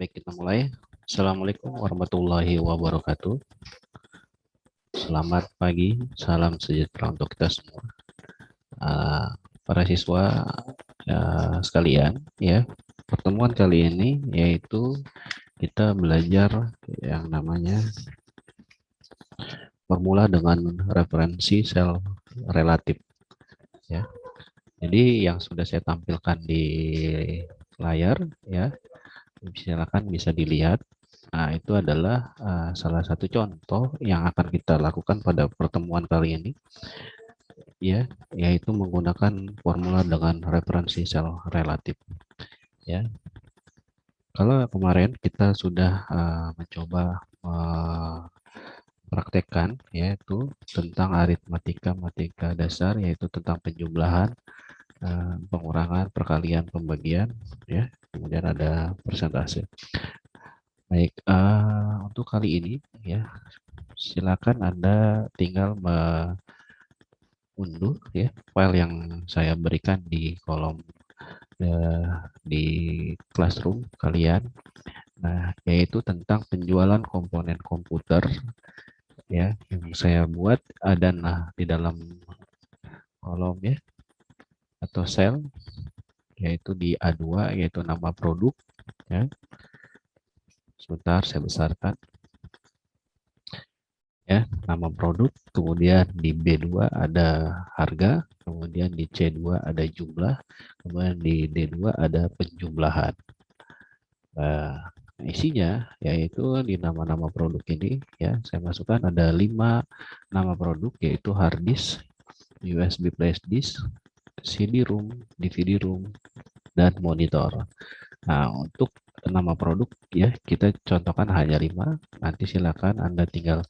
Baik, kita mulai. Assalamualaikum warahmatullahi wabarakatuh. Selamat pagi, salam sejahtera untuk kita semua. Para siswa sekalian, ya. Pertemuan kali ini yaitu kita belajar yang namanya formula dengan referensi sel relatif, ya. Jadi yang sudah saya tampilkan di layar, ya, silakan bisa dilihat. Nah, itu adalah salah satu contoh yang akan kita lakukan pada pertemuan kali ini, ya, yaitu menggunakan formula dengan referensi sel relatif, ya. Kalau kemarin kita sudah mencoba praktekkan, yaitu tentang matematika dasar, yaitu tentang penjumlahan, pengurangan, perkalian, pembagian, ya. Kemudian ada persentase. Baik, untuk kali ini, ya, silakan Anda tinggal mengunduh, ya, file yang saya berikan di kolom di classroom kalian. Nah, yaitu tentang penjualan komponen komputer, ya, yang saya buat ada di dalam kolom, ya, atau sel, yaitu di A2, yaitu nama produk, ya. Sebentar saya besarkan, ya, nama produk. Kemudian di B2 ada harga, kemudian di C2 ada jumlah, kemudian di D2 ada penjumlahan. Nah, isinya yaitu di nama-nama produk ini, ya, saya masukkan ada 5 nama produk, yaitu hard disk, USB flash disk, CD-ROM, DVD-ROM, dan monitor. Nah, untuk nama produk, ya, kita contohkan hanya 5. Nanti silakan Anda tinggal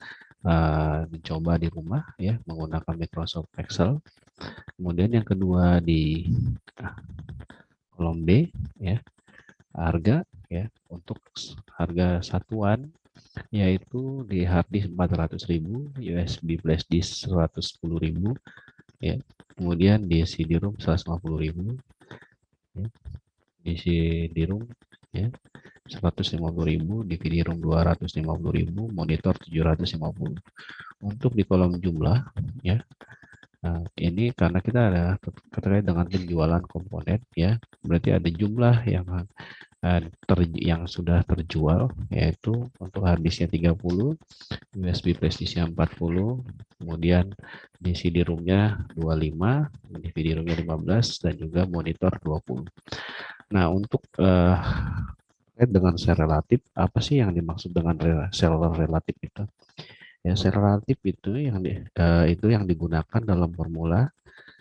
mencoba di rumah, ya, menggunakan Microsoft Excel. Kemudian yang kedua di kolom B, ya, harga, ya, untuk harga satuan yaitu di hard disk 400.000, USB flash disk 110.000, ya. Kemudian di CD-ROM 150.000, ya. Di CD-ROM, ya, 150.000, DVD-ROM 250.000, monitor 750. Untuk di kolom jumlah, ya, ini karena kita ada terkait dengan penjualan komponen, ya, berarti ada jumlah yang sudah terjual, yaitu untuk hard disknya 30, USB flash disknya 40, kemudian di CD-ROM-nya 25, DVD-ROM-nya 15, dan juga monitor 20. Nah, untuk terkait dengan sel relatif, apa sih yang dimaksud dengan sel relatif itu? Ya, sel relatif itu yang digunakan dalam formula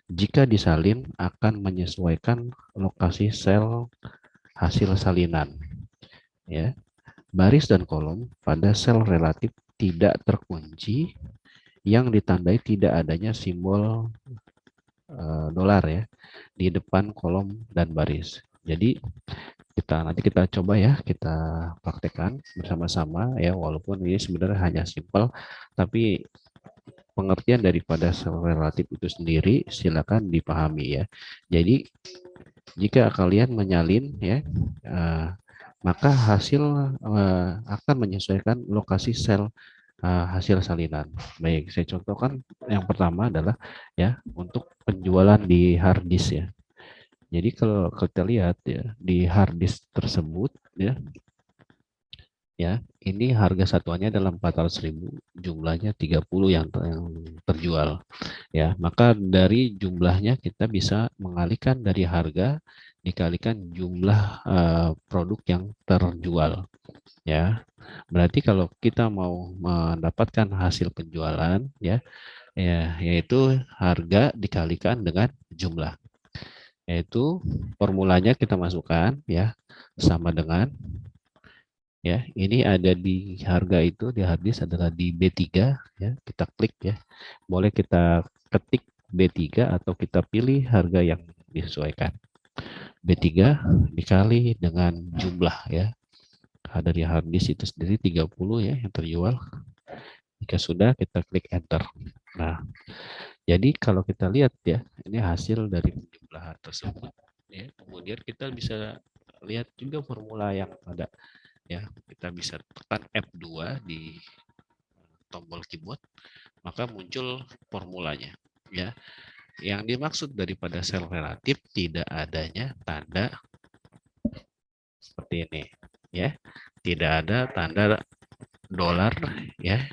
jika disalin akan menyesuaikan lokasi sel hasil salinan, ya. Baris dan kolom pada sel relatif tidak terkunci yang ditandai tidak adanya simbol dolar, ya, di depan kolom dan baris. Jadi nanti kita coba, ya, kita praktekkan bersama-sama, ya, walaupun ini sebenarnya hanya simpel, tapi pengertian daripada sel relatif itu sendiri silakan dipahami, ya. Jadi jika kalian menyalin, ya, maka hasil akan menyesuaikan lokasi sel hasil salinan. Baik, saya contohkan yang pertama adalah, ya, untuk penjualan di hard disk, ya. Jadi kalau kita lihat, ya, di hard disk tersebut, ya, ini harga satuannya dalam 400.000, jumlahnya 30 yang terjual, ya. Maka dari jumlahnya kita bisa mengalihkan dari harga dikalikan jumlah produk yang terjual, ya. Berarti kalau kita mau mendapatkan hasil penjualan, ya, yaitu harga dikalikan dengan jumlah, yaitu formulanya kita masukkan, ya, sama dengan, ya, ini ada di harga itu di hard disk adalah di B3, ya, kita klik, ya, boleh kita ketik B3 atau kita pilih harga yang disesuaikan. B3 dikali dengan jumlah, ya, ada di hard disk itu sendiri 30, ya, yang terjual. Jika sudah, kita klik enter. Nah, jadi kalau kita lihat, ya, ini hasil dari penjumlahan tersebut, ya. Kemudian kita bisa lihat juga formula yang ada, ya, kita bisa tekan F2 di tombol keyboard, maka muncul formulanya. Ya, yang dimaksud daripada sel relatif tidak adanya tanda seperti ini, ya, tidak ada tanda dolar ya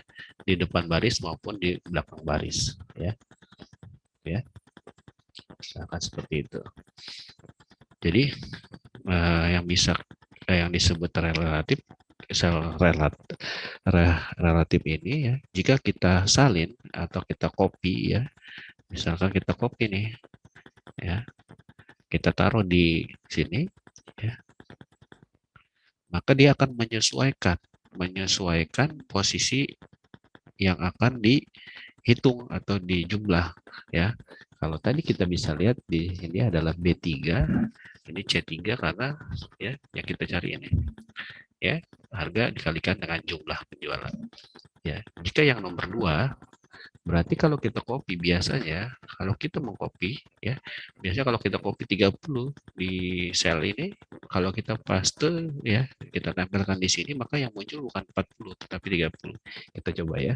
di depan baris maupun di belakang baris, ya, ya, misalkan seperti itu. Jadi yang bisa yang disebut relatif sel relatif ini ya, jika kita salin atau kita copy ya, misalkan kita copy nih ya, kita taruh di sini ya, maka dia akan menyesuaikan posisi yang akan dihitung atau dijumlah ya. Kalau tadi kita bisa lihat di sini adalah B3, ini C3 karena ya yang kita cari ini ya, harga dikalikan dengan jumlah penjualan. Ya, jika yang nomor 2 berarti kalau kita copy biasanya kalau kita mengcopy ya, biasanya kalau kita copy 30 di sel ini, kalau kita paste ya, kita tempelkan di sini, maka yang muncul bukan 40 tetapi 30. Kita coba ya.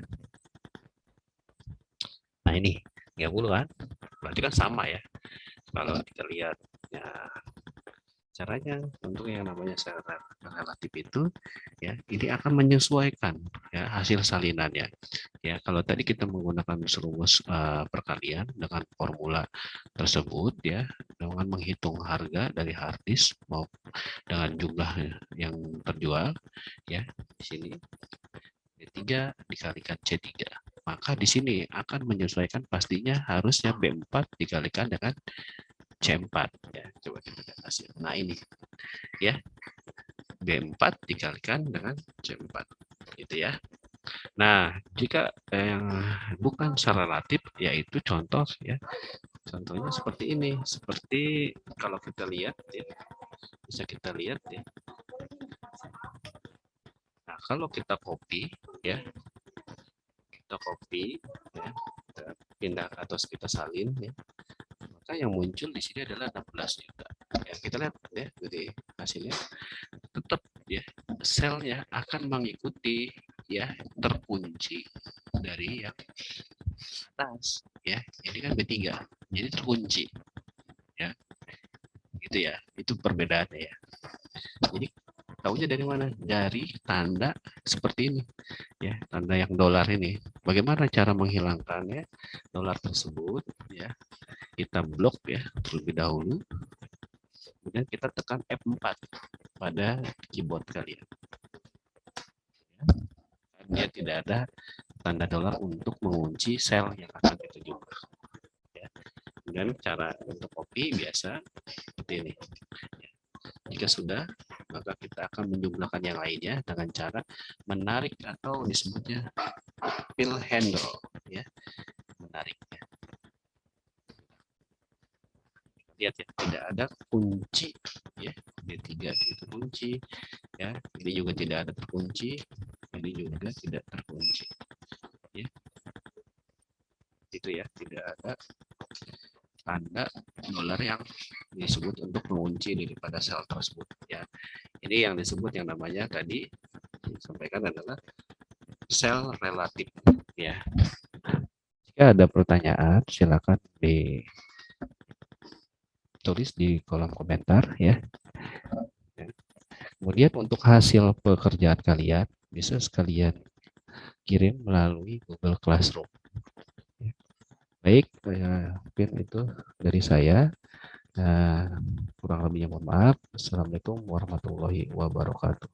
Nah, ini 30 kan? Berarti kan sama ya. Kalau kita lihat ya, caranya untuk yang namanya sel relatif itu ya, ini akan menyesuaikan ya hasil salinannya. Ya, kalau tadi kita menggunakan rumus perkalian dengan formula tersebut ya, dengan menghitung harga dari harddisk mau dengan jumlah yang terjual ya, di sini B3 dikalikan C3. Maka di sini akan menyesuaikan, pastinya harusnya B4 dikalikan dengan C4 ya. Coba kita lihat hasil. Nah, ini ya, B4 dikalikan dengan C4 gitu ya. Nah, jika yang bukan secara relatif, yaitu contoh ya, contohnya seperti ini, seperti kalau kita lihat ya, bisa kita lihat ya. Nah, kalau kita copy ya, kita copy ya, kita pindah atau kita salin ya, maka yang muncul di sini adalah 16 juta. Ya, kita lihat ya dari hasilnya, tetap ya selnya akan mengikuti ya, terkunci dari yang atas ya, ini kan B3 jadi terkunci ya, gitu ya, itu perbedaannya ya. Jadi tahunya dari mana? Dari tanda seperti ini ya, tanda yang dolar ini. Bagaimana cara menghilangkannya dolar tersebut ya, kita blok ya terlebih dahulu, kemudian kita tekan F4 pada keyboard kalian. Dia tidak ada tanda dolar untuk mengunci sel yang akan kita jumlah. Ya. Dan cara untuk copy biasa seperti ini. Jika sudah, maka kita akan menjumlahkan yang lainnya dengan cara menarik atau disebutnya fill handle, ya, menariknya. Lihat ya, tidak ada kunci, ya, D3 itu kunci, ya, ini juga tidak ada terkunci, ini juga tidak terkunci, ya, itu ya, tidak ada tanda dolar yang disebut untuk mengunci daripada sel tersebut ya. Ini yang disebut yang namanya tadi disampaikan adalah sel relatif ya. Jika ada pertanyaan silakan ditulis di kolom komentar ya. Kemudian untuk hasil pekerjaan kalian bisa sekalian kirim melalui Google Classroom. Baik, mungkin itu dari saya. Kurang lebihnya mohon maaf. Assalamualaikum warahmatullahi wabarakatuh.